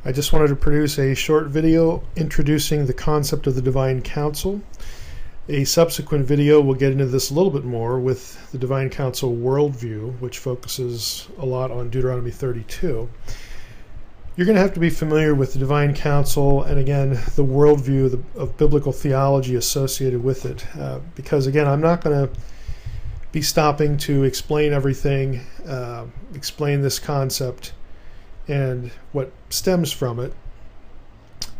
I just wanted to produce a short video introducing the concept of the Divine Council. A subsequent video will get into this a little bit more with the Divine Council worldview, which focuses a lot on Deuteronomy 32. You're going to have to be familiar with the Divine Council and, again, the worldview of biblical theology associated with it. Because, again, I'm not going to be stopping to explain everything, explain this concept and what stems from it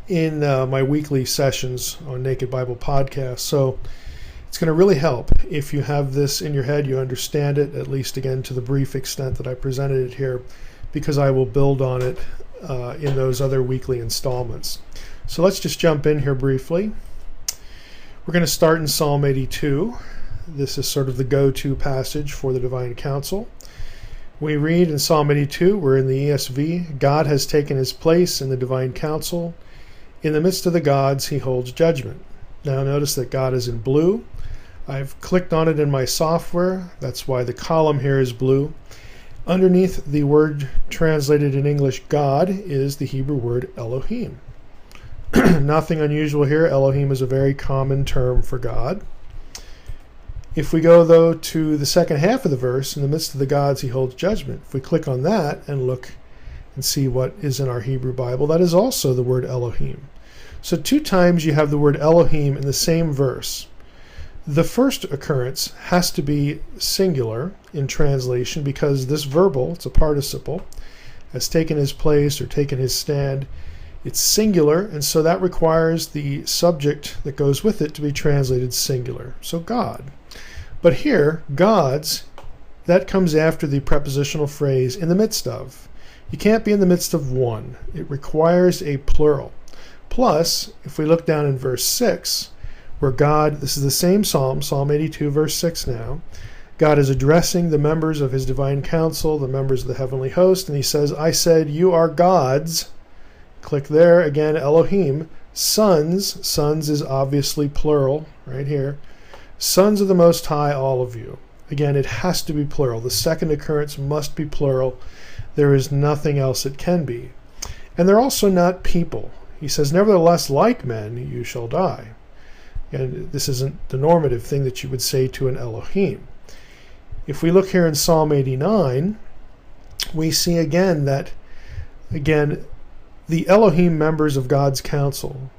in my weekly sessions on Naked Bible Podcast. So it's going to really help if you have this in your head, you understand it, at least again to the brief extent that I presented it here, because I will build on it in those other weekly installments. So let's just jump in here briefly. We're going to start in Psalm 82. This is sort of the go-to passage for the Divine Council. We read in Psalm 82, we're in the ESV, God has taken his place in the Divine Council. In the midst of the gods, he holds judgment. Now notice that God is in blue. I've clicked on it in my software. That's why the column here is blue. Underneath the word translated in English, God, is the Hebrew word Elohim. Nothing unusual here. Elohim is a very common term for God. If we go, though, to the second half of the verse, in the midst of the gods he holds judgment. If we click on that and look and see what is in our Hebrew Bible, that is also the word Elohim. So 2 times you have the word Elohim in the same verse. The first occurrence has to be singular in translation because this verbal, it's a participle, has taken his place or taken his stand. It's singular, and so that requires the subject that goes with it to be translated singular. So God. But here, gods, that comes after the prepositional phrase in the midst of. You can't be in the midst of one. It requires a plural. Plus, if we look down in verse 6, where God, this is the same psalm, Psalm 82, verse 6 now, God is addressing the members of his divine council, the members of the heavenly host, and he says, I said, you are gods. Click there, again, Elohim. Sons, sons is obviously plural, right here. Sons of the Most High, all of you. Again, it has to be plural. The second occurrence must be plural. There is nothing else it can be. And they're also not people. He says, nevertheless, like men, you shall die. And this isn't the normative thing that you would say to an Elohim. If we look here in Psalm 89, we see again that, the Elohim members of God's council,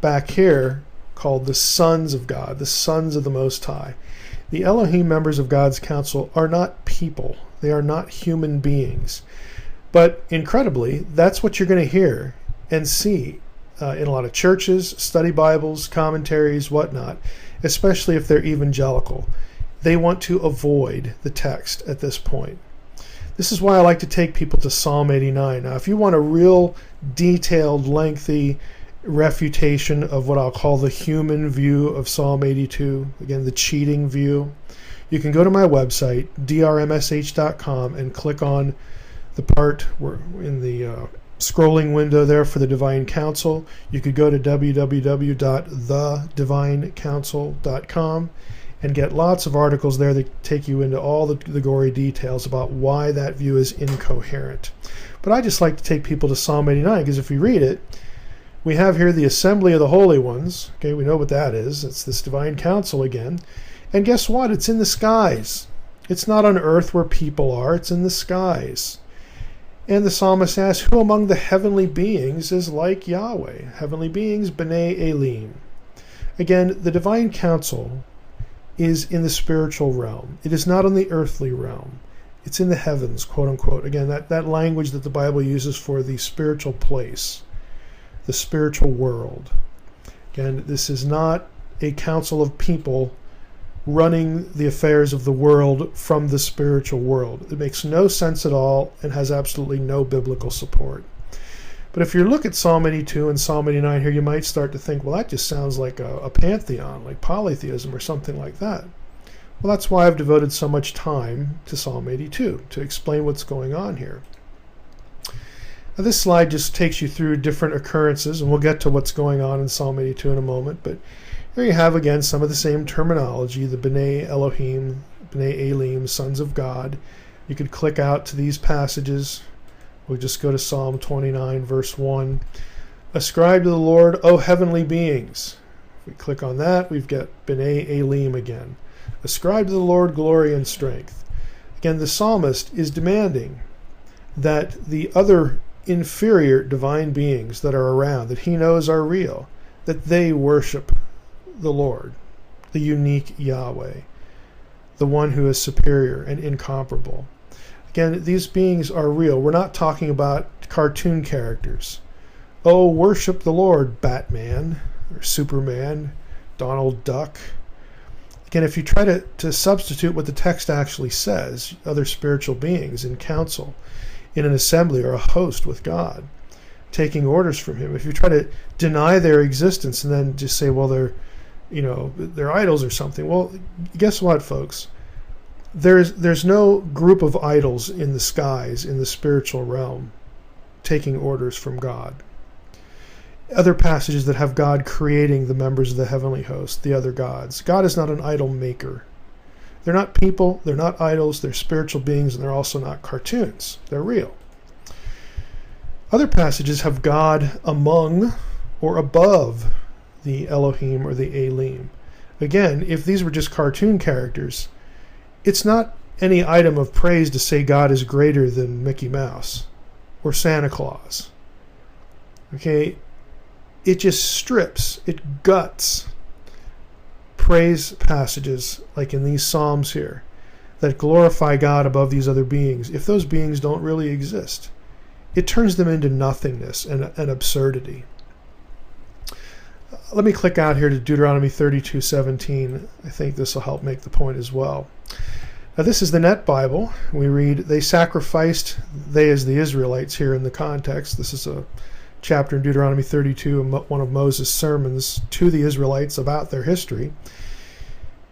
back here, called the sons of God, the sons of the Most High. The Elohim members of God's council are not people. They are not human beings. But incredibly, that's what you're going to hear and see in a lot of churches, study Bibles, commentaries, whatnot, especially if they're evangelical. They want to avoid the text at this point. This is why I like to take people to Psalm 89. Now, if you want a real detailed, lengthy refutation of what I'll call the human view of Psalm 82, again, the cheating view, you can go to my website, drmsh.com, and click on the part where in the scrolling window there for the Divine Council. You could go to www.thedivinecouncil.com and get lots of articles there that take you into all the gory details about why that view is incoherent. But I just like to take people to Psalm 89 because if you read it, we have here the assembly of the holy ones. Okay, we know what that is. It's this divine council again. And guess what? It's in the skies. It's not on earth where people are. It's in the skies. And the psalmist asks, who among the heavenly beings is like Yahweh? Heavenly beings, B'nai Elim. Again, the divine council is in the spiritual realm. It is not in the earthly realm. It's in the heavens, quote unquote. Again, that language that the Bible uses for the spiritual place, the spiritual world. Again, this is not a council of people running the affairs of the world from the spiritual world. It makes no sense at all and has absolutely no biblical support. But if you look at Psalm 82 and Psalm 89 here, you might start to think, well, that just sounds like a pantheon, like polytheism or something like that. Well, that's why I've devoted so much time to Psalm 82, to explain what's going on here. Now, this slide just takes you through different occurrences, and we'll get to what's going on in Psalm 82 in a moment, but here you have, again, some of the same terminology, the B'nai Elohim, B'nai Elim, sons of God. You could click out to these passages We'll just go to Psalm 29, verse 1. Ascribe to the Lord, O heavenly beings. If we click on that, we've got B'nai Elim again. Ascribe to the Lord glory and strength. Again, the psalmist is demanding that the other inferior divine beings that are around, that he knows are real, that they worship the Lord, the unique Yahweh, the one who is superior and incomparable. Again, these beings are real. We're not talking about cartoon characters. Oh, worship the Lord, Batman or Superman, Donald Duck. Again, if you try to substitute what the text actually says, other spiritual beings in council, in an assembly or a host with God, taking orders from him, if you try to deny their existence and then just say, well, they're idols or something, well, guess what, folks? There's no group of idols in the skies, in the spiritual realm, taking orders from God. Other passages that have God creating the members of the heavenly host, the other gods. God is not an idol maker. They're not people, they're not idols, they're spiritual beings, and they're also not cartoons. They're real. Other passages have God among or above the Elohim or the Elim. Again, if these were just cartoon characters, it's not any item of praise to say God is greater than Mickey Mouse or Santa Claus. Okay? It just strips, it guts praise passages like in these Psalms here that glorify God above these other beings. If those beings don't really exist, it turns them into nothingness and absurdity. Let me click out here to Deuteronomy 32:17. I think this will help make the point as well. Now this is the Net Bible. We read, they sacrificed, they as the Israelites here in the context. This is a chapter in Deuteronomy 32, one of Moses' sermons to the Israelites about their history.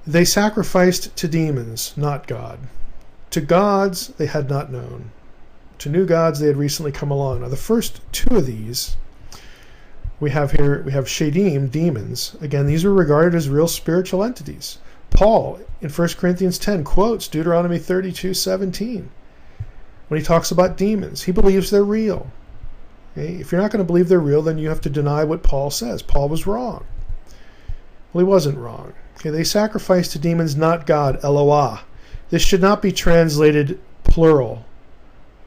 They sacrificed to demons, not God. To gods they had not known. To new gods they had recently come along. Now the first two of these we have here, we have shadim, demons. Again, these were regarded as real spiritual entities. Paul in 1 Corinthians 10 quotes Deuteronomy 32:17 when he talks about demons. He believes they're real. Okay? If you're not going to believe they're real, then you have to deny what Paul says. Paul was wrong. Well, he wasn't wrong. Okay, they sacrificed to demons, not God, Eloah. This should not be translated plural,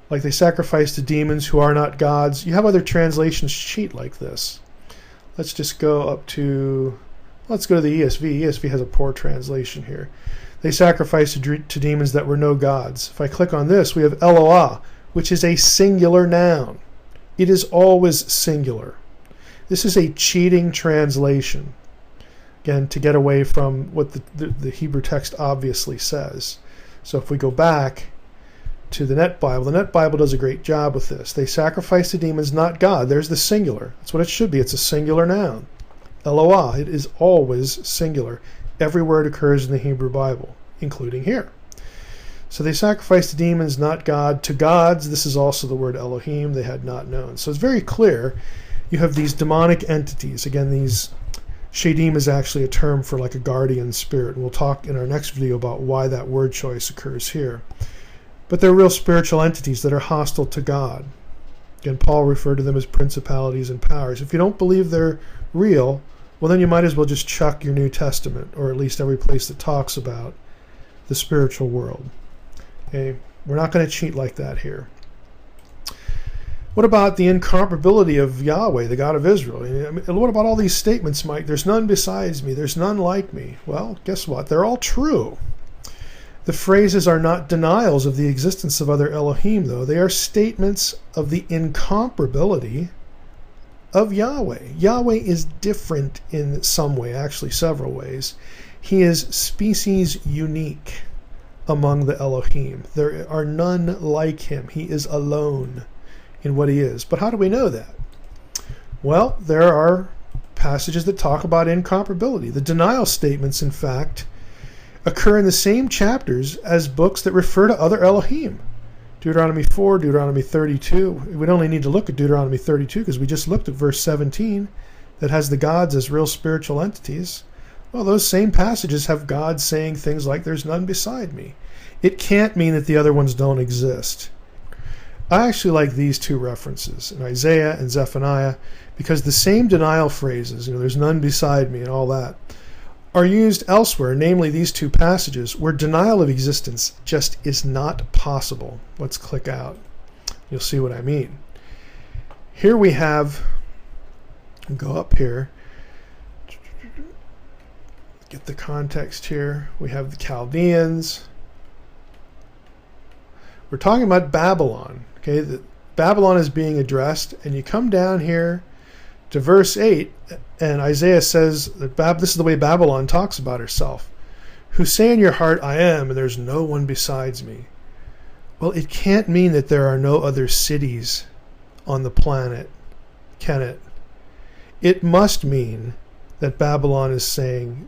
like they sacrifice to demons who are not gods. You have other translations cheat like this. Let's just go up to, let's go to the ESV. ESV has a poor translation here. They sacrificed to demons that were no gods. If I click on this, we have Eloah, which is a singular noun. It is always singular. This is a cheating translation. Again, to get away from what the Hebrew text obviously says. So if we go back to the Net Bible does a great job with this. They sacrifice to demons, not God. There's the singular. That's what it should be. It's a singular noun. Eloah, it is always singular. Everywhere it occurs in the Hebrew Bible, including here. So they sacrifice to demons, not God. To gods, this is also the word Elohim, they had not known. So it's very clear you have these demonic entities. Again, these shadim is actually a term for like a guardian spirit. We'll talk in our next video about why that word choice occurs here. But they're real spiritual entities that are hostile to God. Again, Paul referred to them as principalities and powers. If you don't believe they're real, well then you might as well just chuck your New Testament, or at least every place that talks about the spiritual world. Okay? We're not going to cheat like that here. What about the incomparability of Yahweh, the God of Israel? I mean, what about all these statements, Mike? There's none besides me. There's none like me. Well, guess what? They're all true. The phrases are not denials of the existence of other Elohim, though. They are statements of the incomparability of Yahweh. Yahweh is different in some way, actually several ways. He is species unique among the Elohim. There are none like him. He is alone in what he is. But how do we know that? Well, there are passages that talk about incomparability. The denial statements, in fact, occur in the same chapters as books that refer to other Elohim. Deuteronomy 4, Deuteronomy 32. We'd only need to look at Deuteronomy 32 because we just looked at verse 17 that has the gods as real spiritual entities. Well, those same passages have God saying things like, there's none beside me. It can't mean that the other ones don't exist. I actually like these two references in Isaiah and Zephaniah because the same denial phrases, there's none beside me and all that, are used elsewhere, namely these two passages where denial of existence just is not possible. Let's click out. You'll see what I mean. Here we have, go up here, get the context here. We have the Chaldeans. We're talking about Babylon. Okay, Babylon is being addressed, and you come down here to verse 8, and Isaiah says that this is the way Babylon talks about herself. Who say in your heart, I am, and there's no one besides me. Well, it can't mean that there are no other cities on the planet, can it? It must mean that Babylon is saying,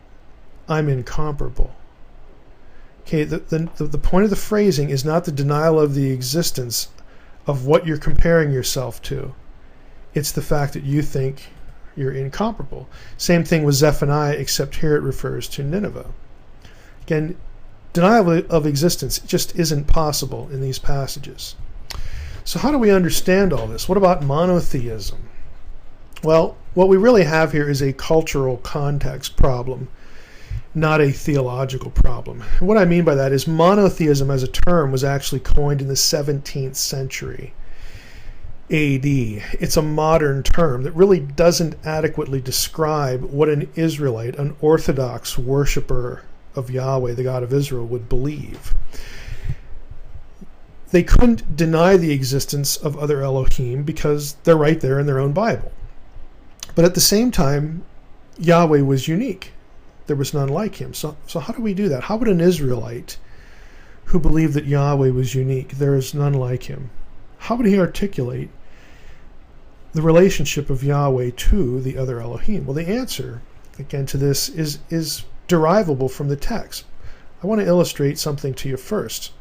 I'm incomparable. Okay, the point of the phrasing is not the denial of the existence of what you're comparing yourself to. It's the fact that you think you're incomparable. Same thing with Zephaniah, except here it refers to Nineveh. Again, denial of existence just isn't possible in these passages. So how do we understand all this? What about monotheism? Well, what we really have here is a cultural context problem, not a theological problem. And what I mean by that is monotheism as a term was actually coined in the 17th century AD. It's a modern term that really doesn't adequately describe what an Israelite, an Orthodox worshiper of Yahweh, the God of Israel, would believe. They couldn't deny the existence of other Elohim because they're right there in their own Bible. But at the same time, Yahweh was unique. There was none like him. So how do we do that? How would an Israelite who believed that Yahweh was unique, there is none like him, how would he articulate the relationship of Yahweh to the other Elohim? Well, the answer, again, to this is derivable from the text. I want to illustrate something to you first.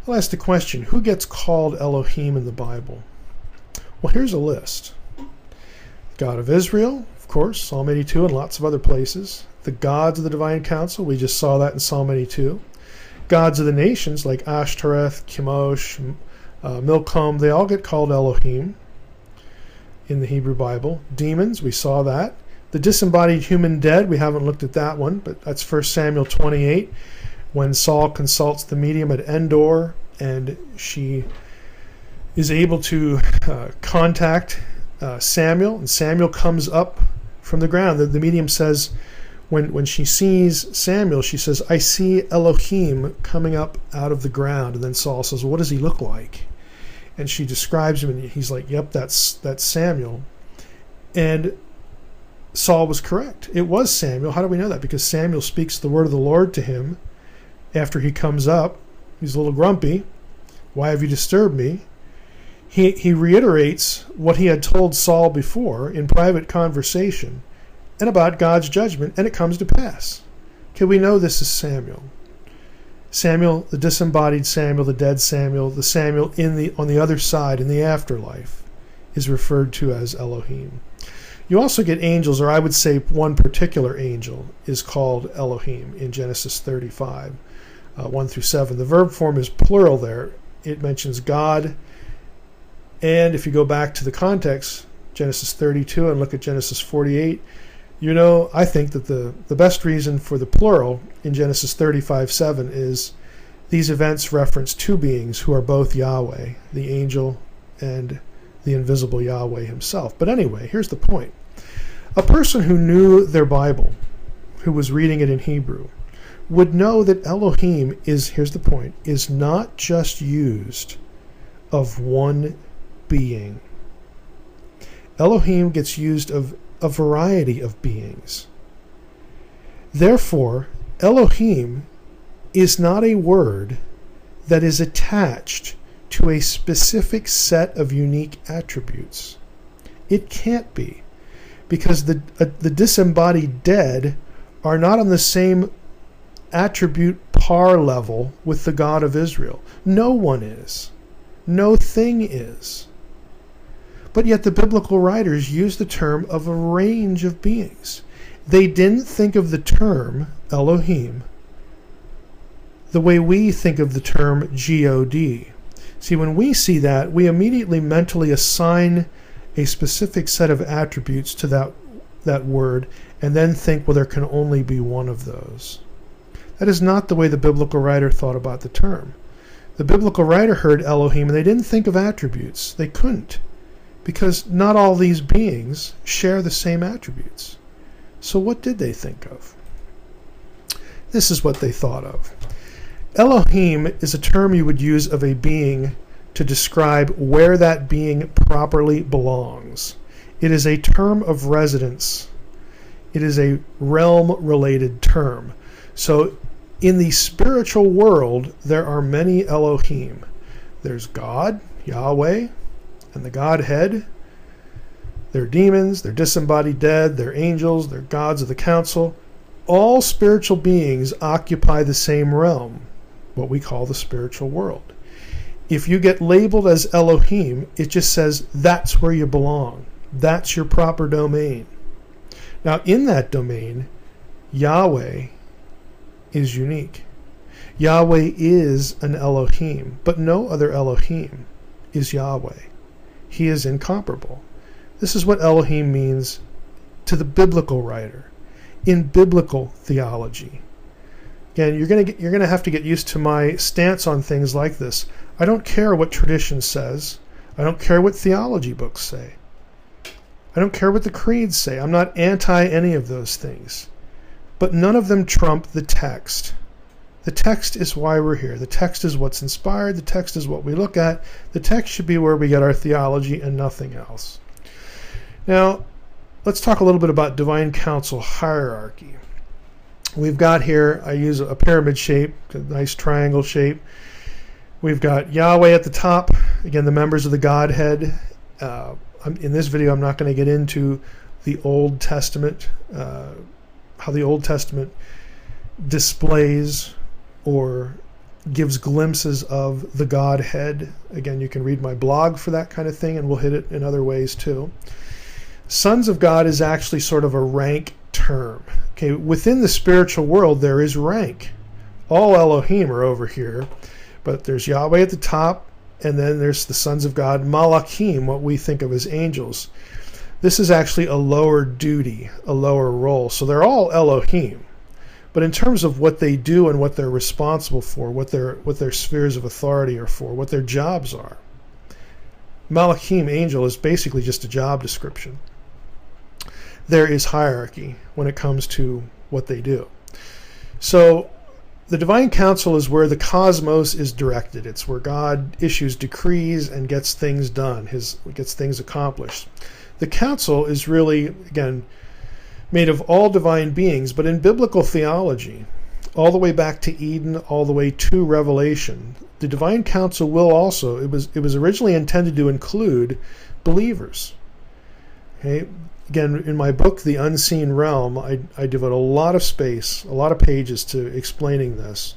I'll ask the question, who gets called Elohim in the Bible? Well, here's a list. God of Israel, of course, Psalm 82 and lots of other places. The gods of the divine council, we just saw that in Psalm 82. Gods of the nations like Ashtoreth, Chemosh, Milcom, they all get called Elohim in the Hebrew Bible. Demons, we saw that. The disembodied human dead, we haven't looked at that one, but that's 1 Samuel 28, when Saul consults the medium at Endor, and she is able to contact Samuel, and Samuel comes up from the ground. The medium says, when she sees Samuel, she says, I see Elohim coming up out of the ground. And then Saul says, well, what does he look like? And she describes him, and he's like, yep, that's Samuel. And Saul was correct. It was Samuel. How do we know that? Because Samuel speaks the word of the Lord to him after he comes up. He's a little grumpy. Why have you disturbed me? He reiterates what he had told Saul before in private conversation and about God's judgment, and it comes to pass. Okay, we know this is Samuel. Samuel, the disembodied Samuel, the dead Samuel, the Samuel on the other side, in the afterlife, is referred to as Elohim. You also get angels, or I would say one particular angel is called Elohim in Genesis 35, 1 through 7. The verb form is plural there. It mentions God. And if you go back to the context, Genesis 32, and look at Genesis 48, I think that the best reason for the plural in Genesis 35:7 is these events reference two beings who are both Yahweh, the angel and the invisible Yahweh himself. But anyway, here's the point. A person who knew their Bible, who was reading it in Hebrew, would know that Elohim here's the point, is not just used of one being. Elohim gets used of a variety of beings. Therefore, Elohim is not a word that is attached to a specific set of unique attributes. It can't be, because the disembodied dead are not on the same attribute par level with the God of Israel. No one is. No thing is. But yet the biblical writers use the term of a range of beings. They didn't think of the term Elohim the way we think of the term God. See, when we see that, we immediately mentally assign a specific set of attributes to that word, and then think, well, there can only be one of those. That is not the way the biblical writer thought about the term. The biblical writer heard Elohim, and they didn't think of attributes. They couldn't, because not all these beings share the same attributes. So what did they think of? This is what they thought of. Elohim is a term you would use of a being to describe where that being properly belongs. It is a term of residence. It is a realm-related term. So in the spiritual world, there are many Elohim. There's God, Yahweh, and the Godhead. They're demons, they're disembodied dead, they're angels, they're gods of the council. All spiritual beings occupy the same realm, what we call the spiritual world. If you get labeled as Elohim, it just says that's where you belong. That's your proper domain. Now, in that domain, Yahweh is unique. Yahweh is an Elohim, but no other Elohim is Yahweh. He is incomparable. This is what Elohim means to the biblical writer in biblical theology. Again, you're going to have to get used to my stance on things like this. I don't care what tradition says. I don't care what theology books say. I don't care what the creeds say. I'm not anti any of those things. But none of them trump the text. The text is why we're here. The text is what's inspired. The text is what we look at. The text should be where we get our theology and nothing else. Now, let's talk a little bit about divine council hierarchy. We've got here, I use a pyramid shape, a nice triangle shape. We've got Yahweh at the top, again, the members of the Godhead. In this video, I'm not going to get into the Old Testament, how the Old Testament displays or gives glimpses of the Godhead. Again, you can read my blog for that kind of thing, and we'll hit it in other ways too. Sons of God is actually sort of a rank term. Okay, within the spiritual world, there is rank. All Elohim are over here, but there's Yahweh at the top, and then there's the sons of God, Malachim, what we think of as angels. This is actually a lower duty, a lower role. So they're all Elohim. But in terms of what they do and what they're responsible for, what their spheres of authority are for, what their jobs are, Malachim, angel, is basically just a job description. There is hierarchy when it comes to what they do. So the divine council is where the cosmos is directed. It's where God issues decrees and gets things done, gets things accomplished. The council is really, again, made of all divine beings, but in biblical theology, all the way back to Eden, all the way to Revelation, the divine council will also, it was originally intended to include believers. Okay? Again, in my book, The Unseen Realm, I devote a lot of space, a lot of pages to explaining this.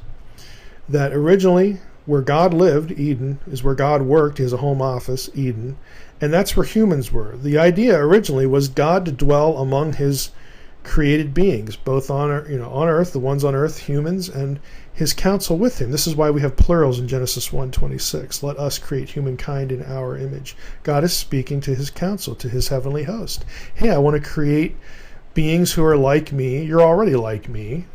That originally, where God lived, Eden, is where God worked. He has a home office, Eden, and that's where humans were. The idea originally was God to dwell among his created beings, both on earth, the ones on earth, humans, and his counsel with him. This is why we have plurals in Genesis 1:26. Let us create humankind in our image. God is speaking to his counsel, to his heavenly host. Hey, I want to create beings who are like me. You're already like me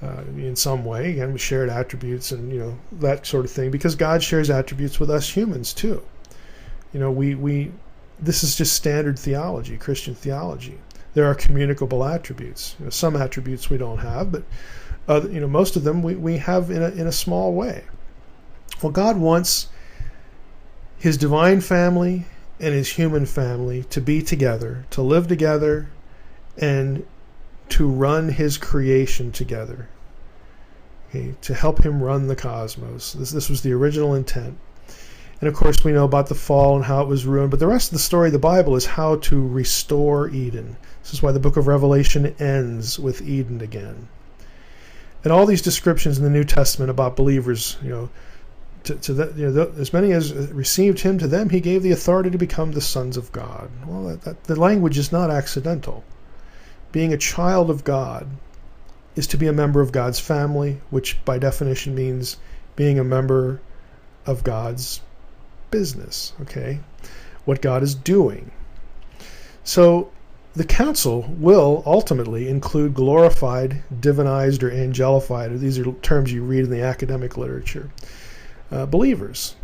in some way. Again, we shared attributes and that sort of thing, because God shares attributes with us humans too. This is just standard theology, Christian theology. There are communicable attributes. Some attributes we don't have, but most of them we have in a small way. Well, God wants his divine family and his human family to be together, to live together, and to run his creation together. Okay, to help him run the cosmos. This was the original intent. And of course, we know about the fall and how it was ruined. But the rest of the story of the Bible is how to restore Eden. This is why the book of Revelation ends with Eden again. And all these descriptions in the New Testament about believers, as many as received him, to them he gave the authority to become the sons of God. Well, the language is not accidental. Being a child of God is to be a member of God's family, which by definition means being a member of God's business, okay? What God is doing. So the council will ultimately include glorified, divinized, or angelified, these are terms you read in the academic literature, believers.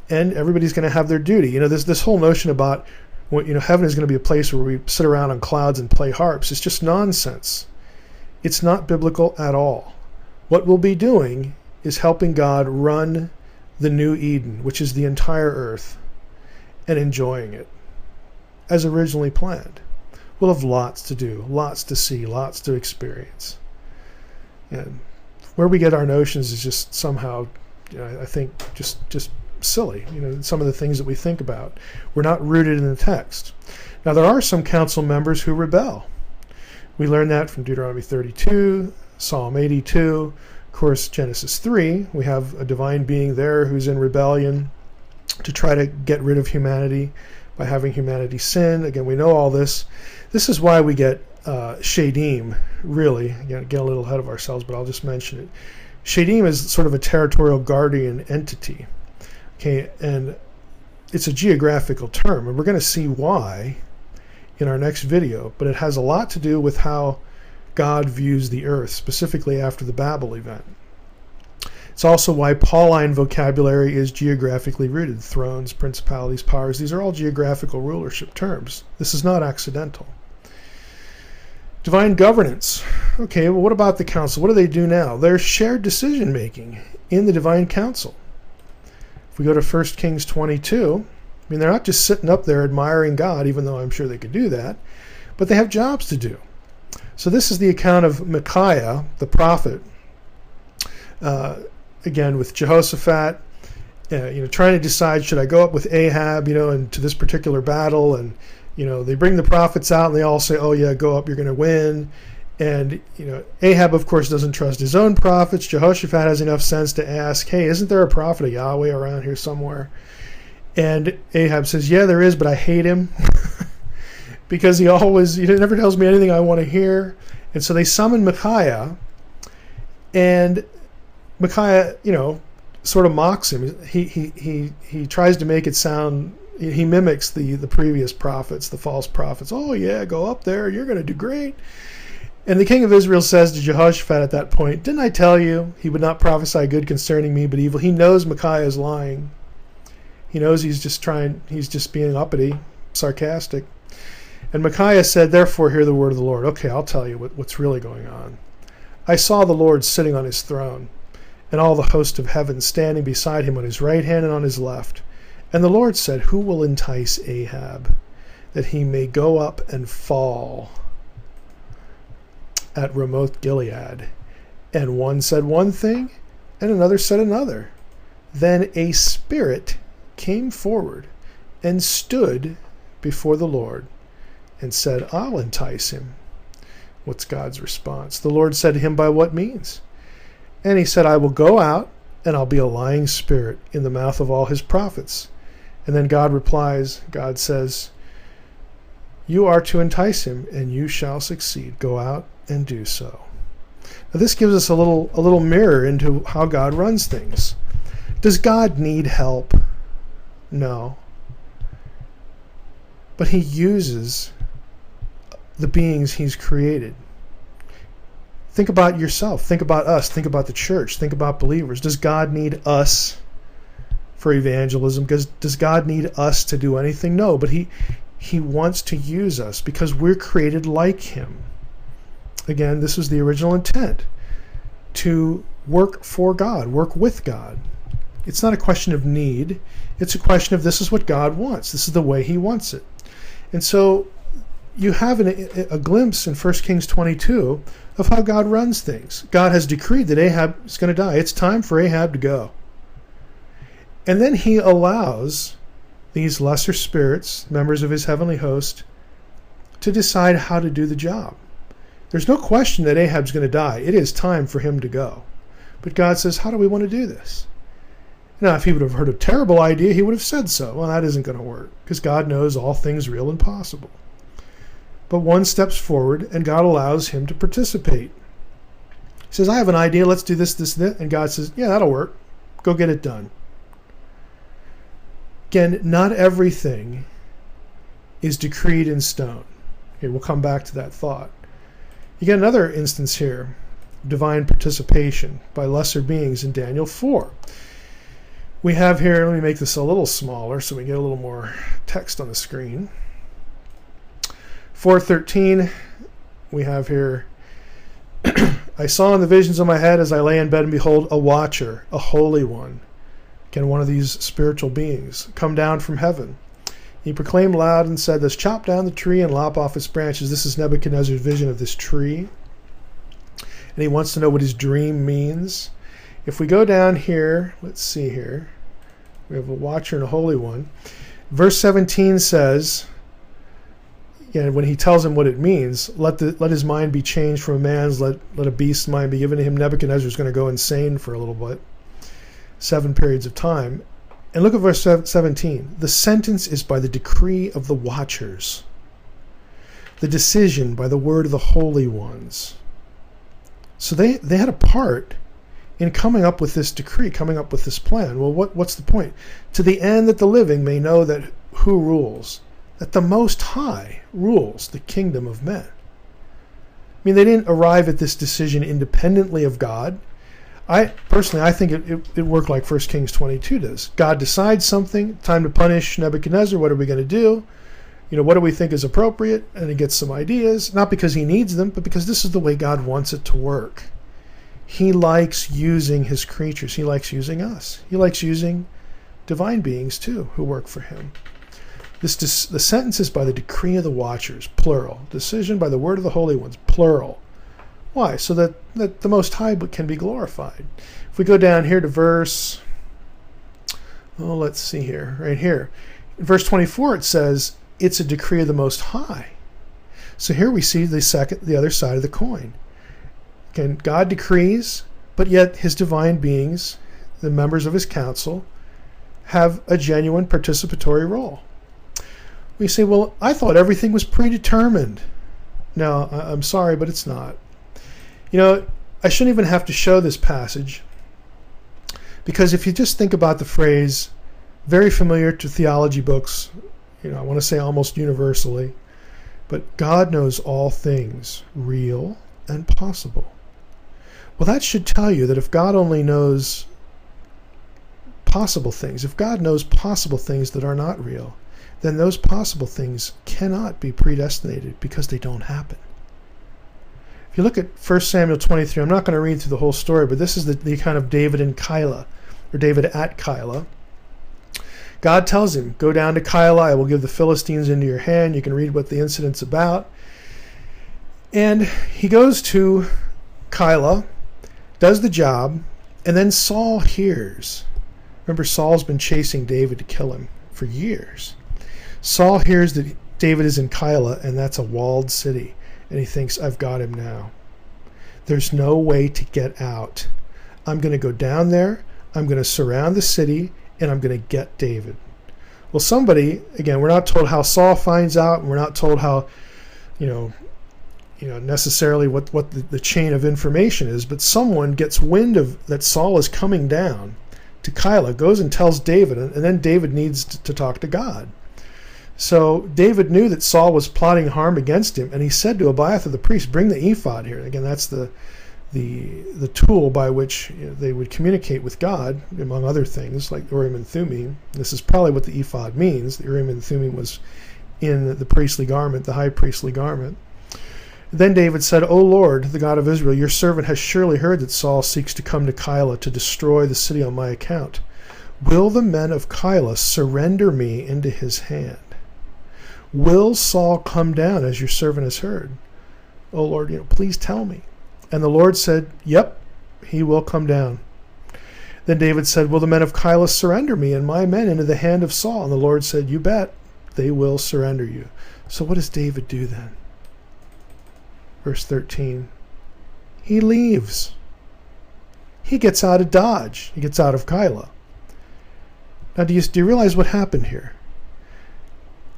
And everybody's going to have their duty. You know, this whole notion about, heaven is going to be a place where we sit around on clouds and play harps. It's just nonsense. It's not biblical at all. What we'll be doing is helping God run the new Eden, which is the entire earth, and enjoying it as originally planned. We'll have lots to do, lots to see, lots to experience. And where we get our notions is just somehow, I think, just silly. Some of the things that we think about. We're not rooted in the text. Now, there are some council members who rebel. We learn that from Deuteronomy 32, Psalm 82, of course, Genesis 3. We have a divine being there who's in rebellion to try to get rid of humanity by having humanity sin. Again, we know all this. This is why we get Shadim, really. Again, get a little ahead of ourselves, but I'll just mention it. Shadim is sort of a territorial guardian entity. Okay, and it's a geographical term, and we're going to see why in our next video, but it has a lot to do with how God views the earth, specifically after the Babel event. It's also why Pauline vocabulary is geographically rooted. Thrones, principalities, powers, these are all geographical rulership terms. This is not accidental. Divine governance. Okay, well, what about the council? What do they do now? There's shared decision making in the divine council. If we go to 1 Kings 22, they're not just sitting up there admiring God, even though I'm sure they could do that, but they have jobs to do. So this is the account of Micaiah, the prophet, again with Jehoshaphat, trying to decide, should I go up with Ahab, into this particular battle? And, they bring the prophets out and they all say, oh yeah, go up, you're going to win. And, Ahab, of course, doesn't trust his own prophets. Jehoshaphat has enough sense to ask, hey, isn't there a prophet of Yahweh around here somewhere? And Ahab says, yeah, there is, but I hate him because he never tells me anything I want to hear. And so they summon Micaiah, and Micaiah, sort of mocks him. He tries to make it sound, he mimics the previous prophets, the false prophets. Oh yeah, go up there, you're going to do great. And the king of Israel says to Jehoshaphat at that point, didn't I tell you he would not prophesy good concerning me, but evil? He knows Micaiah is lying. He knows he's just being uppity, sarcastic. And Micaiah said, therefore hear the word of the Lord. Okay, I'll tell you what's really going on. I saw the Lord sitting on his throne, and all the host of heaven standing beside him on his right hand and on his left. And the Lord said, who will entice Ahab, that he may go up and fall at Ramoth Gilead? And one said one thing, and another said another. Then a spirit came forward and stood before the Lord and said, I'll entice him. What's God's response? The Lord said to him, by what means? And he said, I will go out and I'll be a lying spirit in the mouth of all his prophets. And then God replies, God says, you are to entice him and you shall succeed. Go out and do so. Now this gives us a little mirror into how God runs things. Does God need help? No. But he uses the beings he's created. Think about yourself. Think about us. Think about the church. Think about believers. Does God need us for evangelism? Does God need us to do anything? No, but he wants to use us because we're created like him. Again, this was the original intent, to work for God, work with God. It's not a question of need. It's a question of this is what God wants. This is the way he wants it. And so you have a glimpse in 1 Kings 22 of how God runs things. God has decreed that Ahab is going to die. It's time for Ahab to go. And then he allows these lesser spirits, members of his heavenly host, to decide how to do the job. There's no question that Ahab's going to die. It is time for him to go. But God says, how do we want to do this? Now, if he would have heard a terrible idea, he would have said so. Well, that isn't going to work, because God knows all things real and possible. But one steps forward, and God allows him to participate. He says, I have an idea, let's do this, this, and that. And God says, yeah, that'll work. Go get it done. Again, not everything is decreed in stone. Okay, we'll come back to that thought. You get another instance here, divine participation by lesser beings in Daniel 4. We have here, let me make this a little smaller so we get a little more text on the screen. 4:13, we have here, I saw in the visions of my head as I lay in bed, and behold, a watcher, a holy one, again, one of these spiritual beings, come down from heaven. He proclaimed loud and said, let's chop down the tree and lop off its branches. This is Nebuchadnezzar's vision of this tree. And he wants to know what his dream means. If we go down here, let's see here. We have a watcher and a holy one. Verse 17 says, when he tells him what it means, let his mind be changed from a man's, let a beast's mind be given to him. Nebuchadnezzar is going to go insane for a little bit, 7 periods of time. And look at verse 17. The sentence is by the decree of the watchers, the decision by the word of the holy ones. So they had a part in coming up with this decree, coming up with this plan. Well, what's the point? To the end that the living may know that who rules, that the Most High rules the kingdom of men. I mean, they didn't arrive at this decision independently of God. I think it worked like 1 Kings 22 does. God decides something, time to punish Nebuchadnezzar. What are we going to do? What do we think is appropriate? And he gets some ideas, not because he needs them, but because this is the way God wants it to work. He likes using his creatures. He likes using us. He likes using divine beings too, who work for him. The sentence is by the decree of the watchers, plural. Decision by the word of the holy ones, plural. Why? So that the Most High can be glorified. If we go down here to verse, let's see here, right here. In verse 24 it says, it's a decree of the Most High. So here we see the other side of the coin. Again, God decrees, but yet his divine beings, the members of his council, have a genuine participatory role. We say, well, I thought everything was predetermined. No, I'm sorry, but it's not. I shouldn't even have to show this passage, because if you just think about the phrase, very familiar to theology books, I want to say almost universally, but God knows all things, real and possible. Well, that should tell you that if God only knows possible things, if God knows possible things that are not real, then those possible things cannot be predestinated because they don't happen. If you look at 1 Samuel 23, I'm not going to read through the whole story, but this is the account of David in Keilah, or David at Keilah. God tells him, go down to Keilah, I will give the Philistines into your hand. You can read what the incident's about. And he goes to Keilah, does the job, and then Saul hears. Remember, Saul's been chasing David to kill him for years. Saul hears that David is in Keilah, and that's a walled city. And he thinks, I've got him now. There's no way to get out. I'm going to go down there, I'm going to surround the city, and I'm going to get David. Well, somebody, again, we're not told how Saul finds out, and we're not told how, necessarily what the chain of information is, but someone gets wind of that Saul is coming down to Keilah, goes and tells David, and then David needs to talk to God. So David knew that Saul was plotting harm against him, and he said to Abiathar the priest, bring the ephod here. Again, that's the tool by which they would communicate with God, among other things, like Urim and Thummim. This is probably what the ephod means. The Urim and Thummim was in the priestly garment, the high priestly garment. Then David said, O Lord, the God of Israel, your servant has surely heard that Saul seeks to come to Keilah to destroy the city on my account. Will the men of Keilah surrender me into his hand? Will Saul come down as your servant has heard? Oh Lord, please tell me. And the Lord said, yep, he will come down. Then David said, will the men of Keilah surrender me and my men into the hand of Saul? And the Lord said, you bet, they will surrender you. So what does David do then? Verse 13, he leaves. He gets out of Dodge. He gets out of Keilah. Now, do you realize what happened here?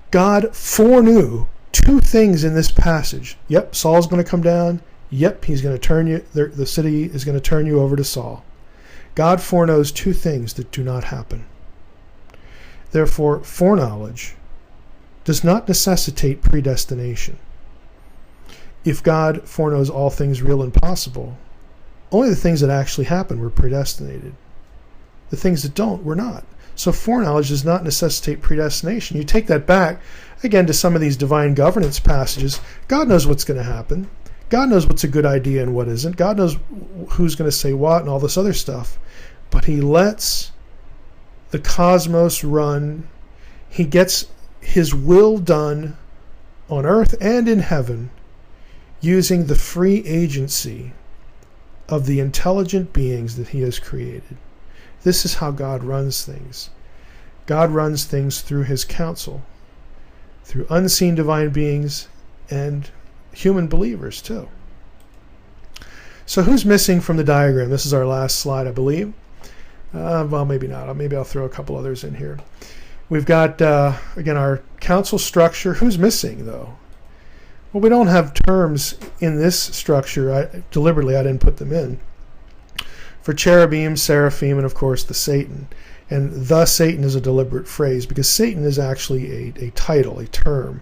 God foreknew two things in this passage. Yep, Saul's going to come down. Yep, he's going to turn you. The city is going to turn you over to Saul. God foreknows two things that do not happen. Therefore, foreknowledge does not necessitate predestination. If God foreknows all things real and possible, only the things that actually happen were predestinated. The things that don't were not. So foreknowledge does not necessitate predestination. You take that back, again, to some of these divine governance passages. God knows what's going to happen. God knows what's a good idea and what isn't. God knows who's going to say what and all this other stuff. But he lets the cosmos run. He gets his will done on earth and in heaven using the free agency of the intelligent beings that he has created. This is how God runs things. God runs things through his counsel, through unseen divine beings and human believers too. So who's missing from the diagram? This is our last slide, I believe. Well, maybe not. Maybe I'll throw a couple others in here. We've got, again, our council structure. Who's missing, though? Well, we don't have terms in this structure. Deliberately, I didn't put them in. For cherubim, seraphim, and, of course, the Satan. And the Satan is a deliberate phrase because Satan is actually a title, a term.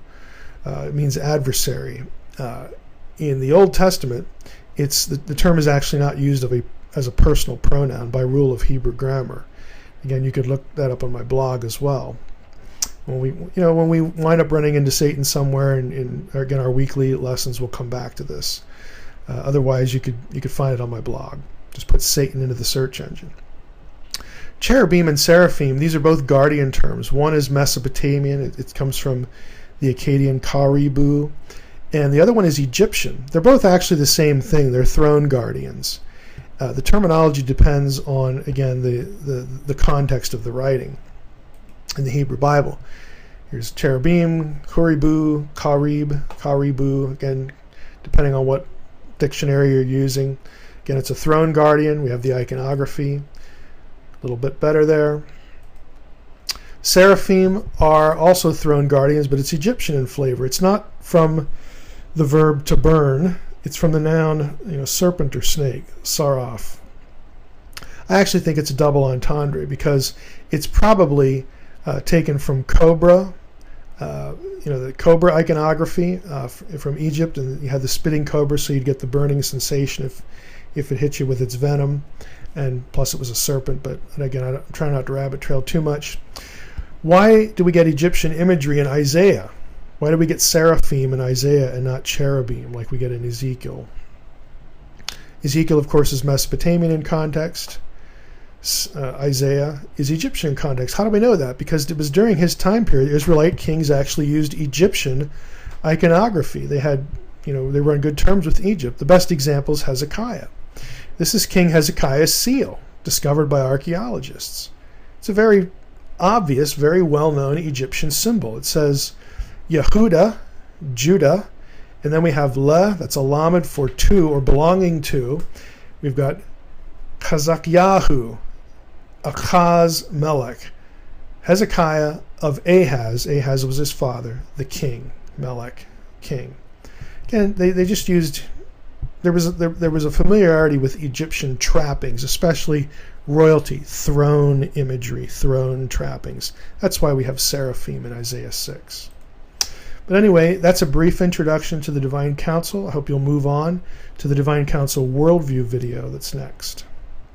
It means adversary. In the Old Testament, the term is actually not used as a personal pronoun by rule of Hebrew grammar. Again, you could look that up on my blog as well. When we wind up running into Satan somewhere, and again, our weekly lessons will come back to this. Otherwise, you could find it on my blog. Just put Satan into the search engine. Cherubim and seraphim, these are both guardian terms. One is Mesopotamian. It comes from the Akkadian Karibu. And the other one is Egyptian. They're both actually the same thing. They're throne guardians. The terminology depends on, again, the context of the writing in the Hebrew Bible. Here's cherubim, Karibu, Karibu, again, depending on what dictionary you're using. Again, it's a throne guardian. We have the iconography. A little bit better there. Seraphim are also throne guardians, but it's Egyptian in flavor. It's not from the verb to burn. It's from the noun, serpent or snake, saraf. I actually think it's a double entendre because it's probably taken from cobra, the cobra iconography from Egypt, and you had the spitting cobra, so you'd get the burning sensation if it hit you with its venom, and plus it was a serpent. But again, I'm trying not to rabbit trail too much. Why do we get Egyptian imagery in Isaiah? Why do we get seraphim in Isaiah and not cherubim like we get in Ezekiel? Ezekiel, of course, is Mesopotamian in context. Isaiah is Egyptian in context. How do we know that? Because it was during his time period, Israelite kings actually used Egyptian iconography. They had, they were on good terms with Egypt. The best example is Hezekiah. This is King Hezekiah's seal, discovered by archaeologists. It's a very obvious, very well-known Egyptian symbol. It says Yehuda, Judah, and then we have Le, that's a lamed for to or belonging to. We've got Chazakyahu, Achaz Melech, Hezekiah of Ahaz. Ahaz was his father, the king, Melech, king. Again, they just used, there was a familiarity with Egyptian trappings, especially royalty, throne imagery, throne trappings. That's why we have seraphim in Isaiah 6. But anyway, that's a brief introduction to the Divine Council. I hope you'll move on to the Divine Council Worldview video that's next.